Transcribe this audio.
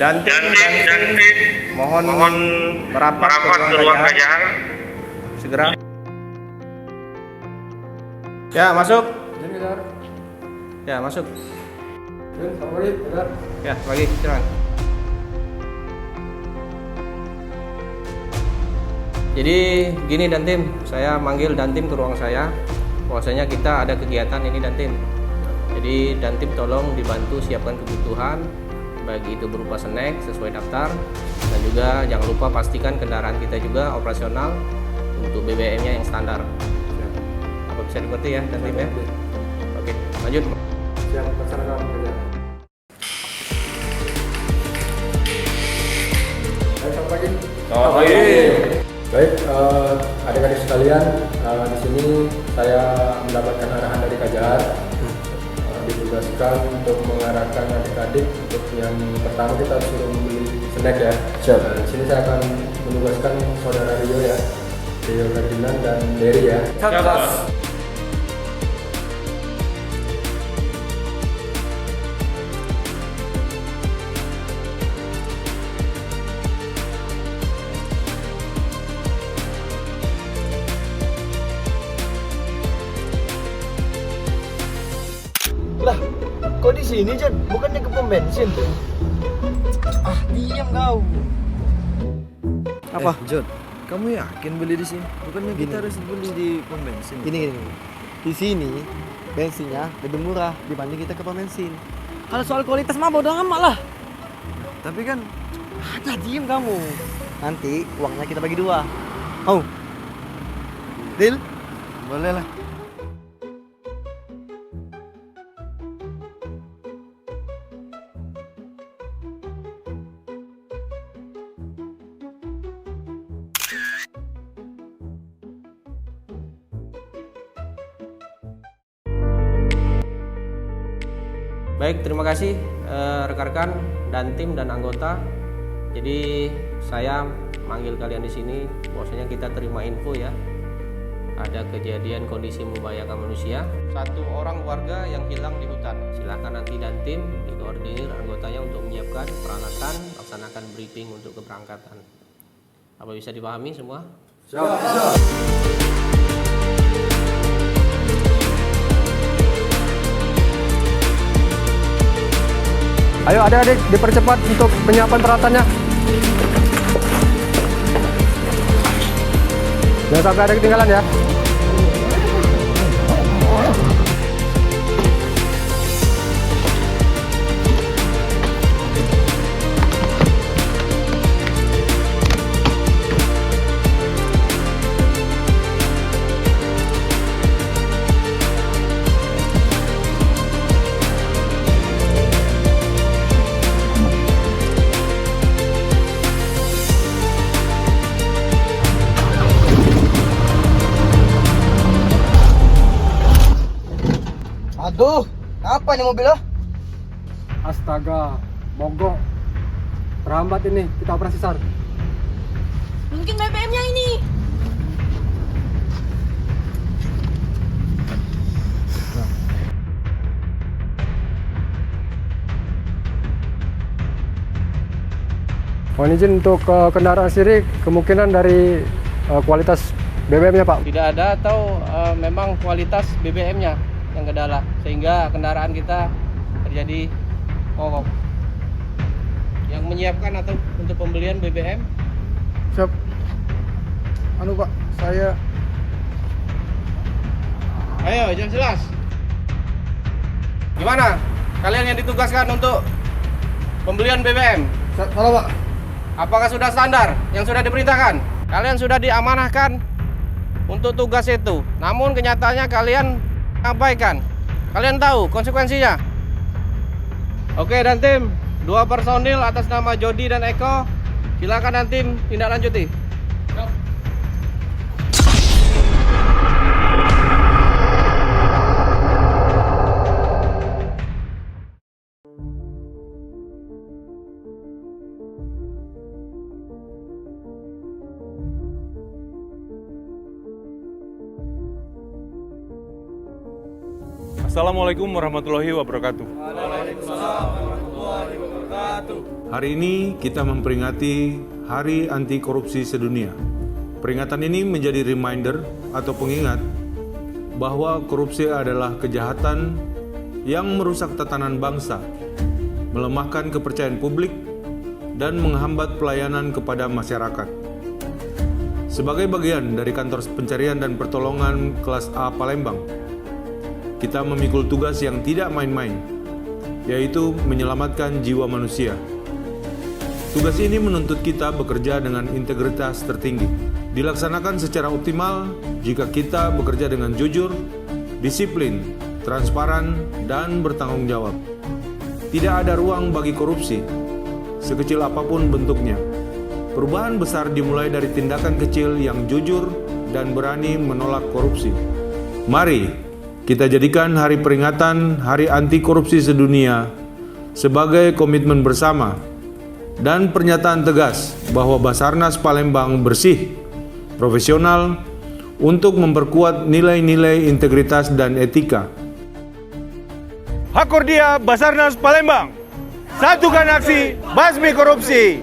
Dantim mohon merapat ke ruang kajian segera. Ya, masuk. Ya, masuk. Ya, bagi silakan. Jadi gini Dantim, saya manggil Dantim ke ruang saya. Bahwasanya kita ada kegiatan ini Dantim. Jadi Dantim tolong dibantu siapkan kebutuhan, baik itu berupa snack sesuai daftar, dan juga jangan lupa pastikan kendaraan kita juga operasional untuk BBM-nya yang standar. Apa bisa dimengerti ya Dantim ya? Oke, lanjut. Siap, laksanakan kerja. Selamat pagi. Selamat pagi. Baik, adik-adik sekalian, di sini saya mendapatkan arahan dari Kajahar, ditugaskan untuk mengarahkan adik-adik untuk yang pertama kita suruh membeli snack ya. Siap. Di sini saya akan menugaskan saudara Rio ya, Rio Ferdinand dan Derry ya. Siap. Lah, kok di sini Jan? Bukannya ke pom bensin tuh? Ah, diam kau. Apa? John, kamu yakin beli di sini? Bukannya kita harus beli di pom bensin? Gini. Di sini bensinnya lebih murah dibanding kita ke pom bensin. Kalau soal kualitas mah bodo amat lah. Tapi kan Ada diem kamu. Nanti uangnya kita bagi dua. Mau? Deal? boleh lah. Baik, terima kasih rekan-rekan dan tim dan anggota. Jadi saya manggil kalian di sini, bahwasanya kita terima info ya, ada kejadian kondisi membahayakan manusia. Satu orang warga yang hilang di hutan. Silakan nanti dan tim dikoordinir anggotanya untuk menyiapkan peralatan, laksanakan briefing untuk keberangkatan. Apa bisa dipahami semua? Ayo adik-adik dipercepat untuk penyiapan peralatannya. Jangan sampai ada ketinggalan ya. Aduh, apa ini mobilnya? Astaga, mogok. Terhambat ini, kita operasi SAR. Mungkin BBM-nya ini. Mohon izin untuk kendaraan sendiri, kemungkinan dari kualitas BBM-nya Pak. Tidak ada atau memang kualitas BBM-nya yang kendala, sehingga kendaraan kita terjadi mogok. Yang menyiapkan atau untuk pembelian BBM? Siap. Anu Pak, saya Ayo, jelas. Gimana? Kalian yang ditugaskan untuk pembelian BBM? salah Pak. Apakah sudah standar yang sudah diperintahkan? Kalian sudah diamanahkan untuk tugas itu. Namun kenyataannya kalian abaikan. Kalian tahu konsekuensinya. Oke, dan tim 2 personil atas nama Jody dan Eko, silakan dan tim tindak lanjuti. Assalamualaikum warahmatullahi wabarakatuh. wabarakatuh. Hari ini kita memperingati Hari Anti Korupsi Sedunia. Peringatan ini menjadi reminder atau pengingat bahwa korupsi adalah kejahatan yang merusak tatanan bangsa, melemahkan kepercayaan publik, dan menghambat pelayanan kepada masyarakat. Sebagai bagian dari Kantor Pencarian dan Pertolongan Kelas A Palembang, kita memikul tugas yang tidak main-main, yaitu menyelamatkan jiwa manusia. Tugas ini menuntut kita bekerja dengan integritas tertinggi, dilaksanakan secara optimal jika kita bekerja dengan jujur, disiplin, transparan, dan bertanggung jawab. Tidak ada ruang bagi korupsi, sekecil apapun bentuknya. Perubahan besar dimulai dari tindakan kecil yang jujur dan berani menolak korupsi. Mari kita jadikan hari peringatan Hari Anti Korupsi Sedunia sebagai komitmen bersama dan pernyataan tegas bahwa Basarnas Palembang bersih, profesional, untuk memperkuat nilai-nilai integritas dan etika. Hakordia Basarnas Palembang, satukan aksi, basmi korupsi.